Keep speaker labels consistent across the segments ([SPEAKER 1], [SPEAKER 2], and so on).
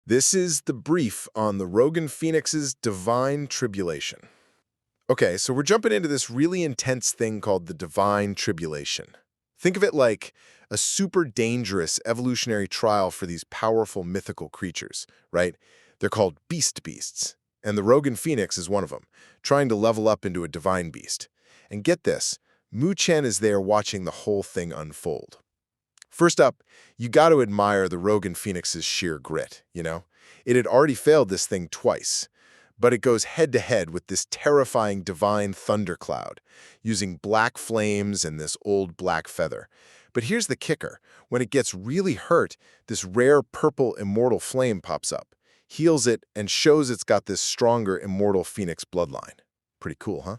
[SPEAKER 1] This is the brief on the Rogan Phoenix's Divine Tribulation. Okay, so we're jumping into this really intense thing called the Divine Tribulation. Think of it like a super dangerous evolutionary trial for these powerful mythical creatures, right? They're called beasts, and the Rogan Phoenix is one of them, trying to level up into a divine beast. And get this, Chen is there watching the whole thing unfold. First up, you got to admire the Rogan Phoenix's sheer grit, you know? It had already failed this thing twice, but it goes head-to-head with this terrifying divine thundercloud, using black flames and this old black feather. But here's the kicker. When it gets really hurt, this rare purple immortal flame pops up, heals it, and shows it's got this stronger immortal phoenix bloodline. Pretty cool, huh?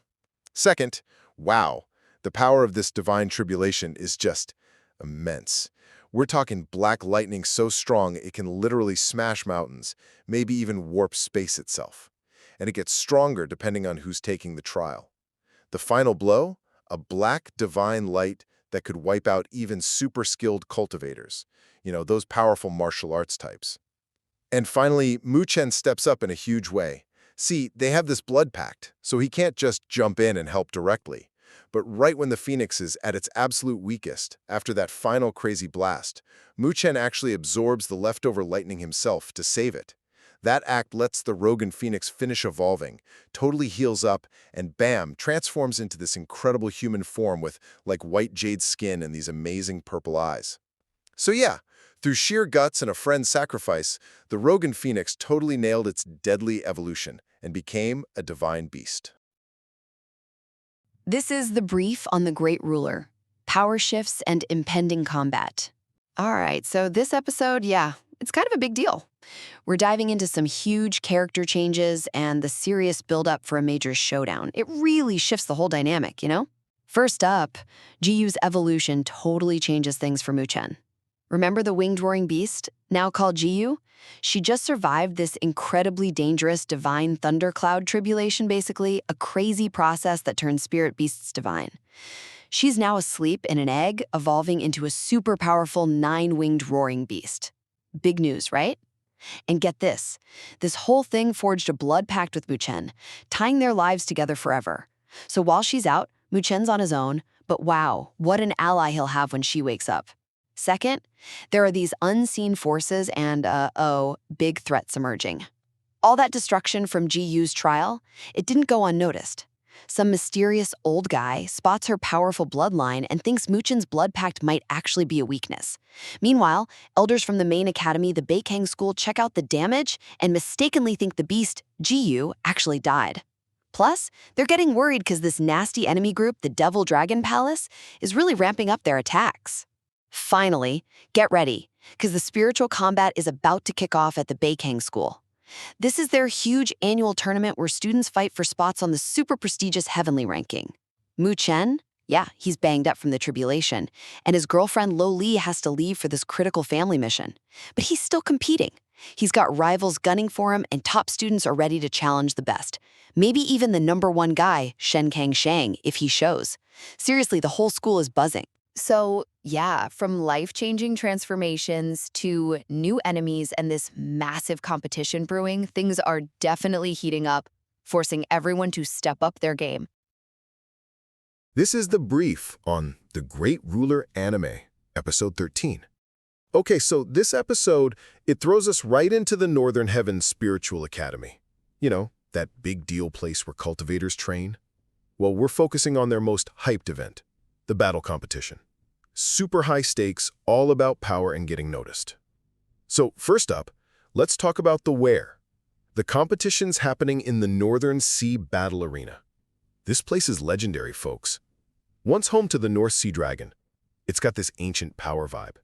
[SPEAKER 1] Second, wow, the power of this divine tribulation is just immense. We're talking black lightning so strong it can literally smash mountains, maybe even warp space itself. And it gets stronger depending on who's taking the trial. The final blow? A black divine light that could wipe out even super skilled cultivators. You know, those powerful martial arts types. And finally, Chen steps up in a huge way. See, they have this blood pact, so he can't just jump in and help directly. But right when the Phoenix is at its absolute weakest, after that final crazy blast, Chen actually absorbs the leftover lightning himself to save it. That act lets the Rogan Phoenix finish evolving, totally heals up, and bam, transforms into this incredible human form with like white jade skin and these amazing purple eyes. So yeah, through sheer guts and a friend's sacrifice, the Rogan Phoenix totally nailed its deadly evolution and became a divine beast.
[SPEAKER 2] This is the brief on the Great Ruler, power shifts and impending combat. All right, so this episode, it's kind of a big deal. We're diving into some huge character changes and the serious buildup for a major showdown. It really shifts the whole dynamic, you know? First up, Jiyu's evolution totally changes things for Chen. Remember the winged roaring beast, now called Jiyu? She just survived this incredibly dangerous divine thundercloud tribulation, basically, a crazy process that turns spirit beasts divine. She's now asleep in an egg, evolving into a super powerful 9-winged roaring beast. Big news, right? And get this whole thing forged a blood pact with Chen, tying their lives together forever. So while she's out, Chen's on his own, but wow, what an ally he'll have when she wakes up. Second, there are these unseen forces and, big threats emerging. All that destruction from Jiyu's trial, it didn't go unnoticed. Some mysterious old guy spots her powerful bloodline and thinks Chen's blood pact might actually be a weakness. Meanwhile, elders from the main academy, the Beikang school, check out the damage and mistakenly think the beast, Jiyu, actually died. Plus, they're getting worried because this nasty enemy group, the Devil Dragon Palace, is really ramping up their attacks. Finally, get ready, because the spiritual combat is about to kick off at the Beikang School. This is their huge annual tournament where students fight for spots on the super prestigious heavenly ranking. Chen, he's banged up from the tribulation, and his girlfriend Lo Li has to leave for this critical family mission. But he's still competing. He's got rivals gunning for him, and top students are ready to challenge the best. Maybe even the #1 guy, Shen Kang Shang, if he shows. Seriously, the whole school is buzzing.
[SPEAKER 3] So, from life-changing transformations to new enemies and this massive competition brewing, things are definitely heating up, forcing everyone to step up their game.
[SPEAKER 1] This is the brief on The Great Ruler Anime, Episode 13. Okay, so this episode, it throws us right into the Northern Heavens Spiritual Academy. You know, that big deal place where cultivators train. Well, we're focusing on their most hyped event, the battle competition. Super high stakes, all about power and getting noticed. So first up, let's talk about the where. The competition's happening in the Northern Sea Battle Arena. This place is legendary, folks. Once home to the North Sea Dragon, it's got this ancient power vibe.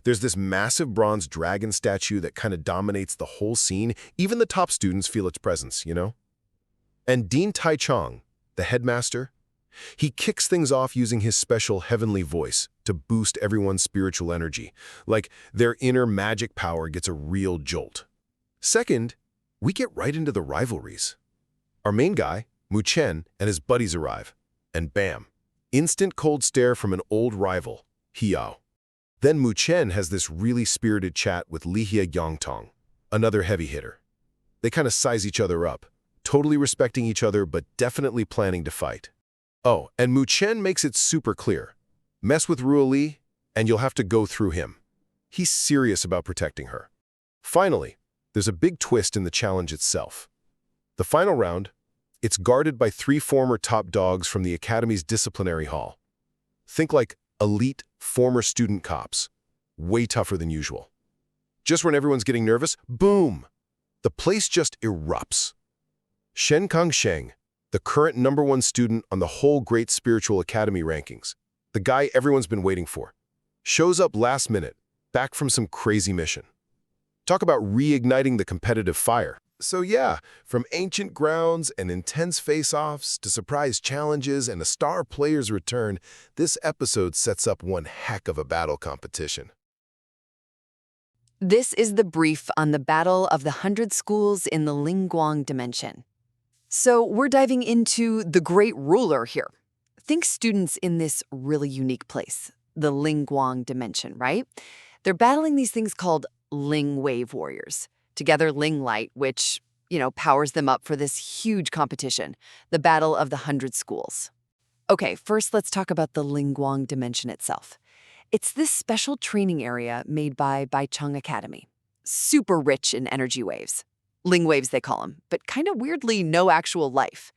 [SPEAKER 1] There's this massive bronze dragon statue that kind of dominates the whole scene. Even the top students feel its presence, you know? And Dean Tai Chong, the headmaster, he kicks things off using his special heavenly voice to boost everyone's spiritual energy, like their inner magic power gets a real jolt. Second, we get right into the rivalries. Our main guy, Chen, and his buddies arrive, and bam, instant cold stare from an old rival, Hiao. Then Chen has this really spirited chat with Lihia Yangtong, another heavy hitter. They kind of size each other up, totally respecting each other but definitely planning to fight. Oh, and Mu Chen makes it super clear. Mess with Ruo Li, and you'll have to go through him. He's serious about protecting her. Finally, there's a big twist in the challenge itself. The final round, it's guarded by 3 former top dogs from the Academy's disciplinary hall. Think like elite former student cops, way tougher than usual. Just when everyone's getting nervous, boom! The place just erupts. Shen Kangsheng, the current #1 student on the whole Great Spiritual Academy rankings, the guy everyone's been waiting for, shows up last minute, back from some crazy mission. Talk about reigniting the competitive fire. So yeah, from ancient grounds and intense face-offs to surprise challenges and a star player's return, this episode sets up one heck of a battle competition.
[SPEAKER 2] This is the brief on the Battle of the 100 Schools in the Guang dimension. So we're diving into the Great Ruler here. Think students in this really unique place, the Guang dimension, right? They're battling these things called Ling Wave Warriors. Together, Ling Light, which, powers them up for this huge competition, the Battle of the 100 Schools. Okay, first let's talk about the Guang dimension itself. It's this special training area made by Baicheng Academy. Super rich in energy waves. Ling waves, they call them, but kind of weirdly no actual life.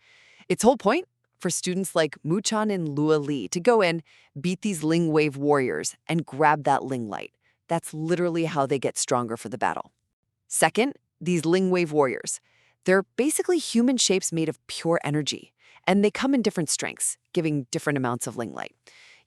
[SPEAKER 2] Its whole point? For students like Muchan and Luo Li to go in, beat these Ling Wave warriors, and grab that Ling Light. That's literally how they get stronger for the battle. Second, these Ling Wave warriors. They're basically human shapes made of pure energy, and they come in different strengths, giving different amounts of Ling Light.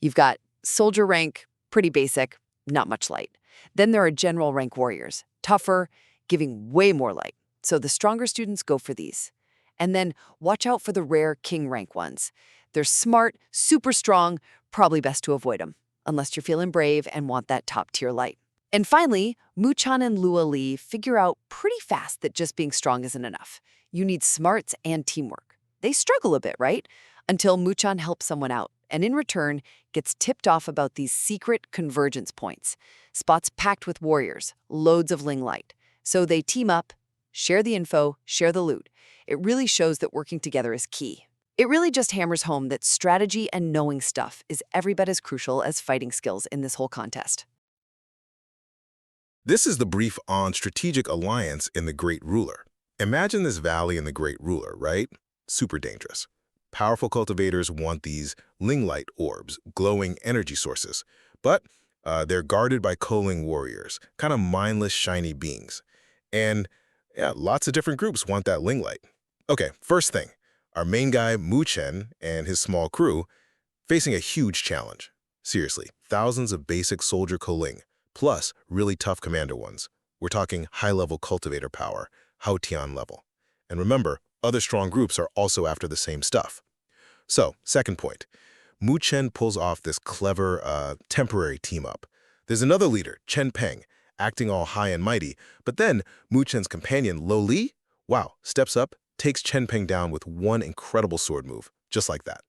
[SPEAKER 2] You've got soldier rank, pretty basic, not much light. Then there are general rank warriors, tougher, giving way more light. So the stronger students go for these. And then watch out for the rare king rank ones. They're smart, super strong, probably best to avoid them, unless you're feeling brave and want that top tier light. And finally, Muchan and Luo Li figure out pretty fast that just being strong isn't enough. You need smarts and teamwork. They struggle a bit, right? Until Muchan helps someone out, and in return, gets tipped off about these secret convergence points, spots packed with warriors, loads of Ling Light. So they team up, share the info, share the loot. It really shows that working together is key. It really just hammers home that strategy and knowing stuff is every bit as crucial as fighting skills in this whole contest.
[SPEAKER 1] This is the brief on strategic alliance in the Great Ruler. Imagine this valley in the Great Ruler, right? Super dangerous. Powerful cultivators want these Ling Light orbs, glowing energy sources, but they're guarded by Ko-Ling warriors, kind of mindless, shiny beings. And yeah, lots of different groups want that Ling Light. Okay, first thing, our main guy, Mu Chen, and his small crew, facing a huge challenge. Seriously, thousands of basic soldier Ko-Ling, plus really tough commander ones. We're talking high-level cultivator power, Hao Tian level. And remember, other strong groups are also after the same stuff. So, second point, Mu Chen pulls off this clever, temporary team-up. There's another leader, Chen Peng, acting all high and mighty, but then Mu Chen's companion, Luo Li, steps up, takes Chen Peng down with one incredible sword move, just like that.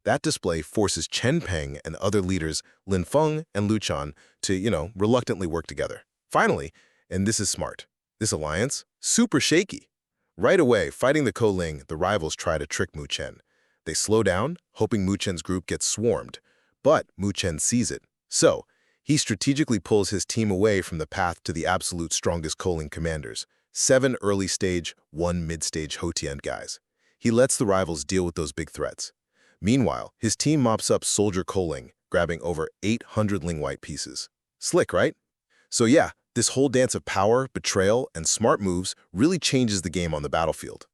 [SPEAKER 1] That display forces Chen Peng and other leaders, Lin Feng and Lu Chan, to, reluctantly work together. Finally, and this is smart, this alliance, super shaky. Right away, fighting the Ko-Ling, the rivals try to trick Mu Chen. They slow down, hoping Mu Chen's group gets swarmed, but Mu Chen sees it. So, he strategically pulls his team away from the path to the absolute strongest Ko-Ling commanders, 7 early stage, 1 mid-stage Hotian guys. He lets the rivals deal with those big threats. Meanwhile, his team mops up soldier Ko-Ling, grabbing over 800 Ling White pieces. Slick, right? So yeah, this whole dance of power, betrayal, and smart moves really changes the game on the battlefield.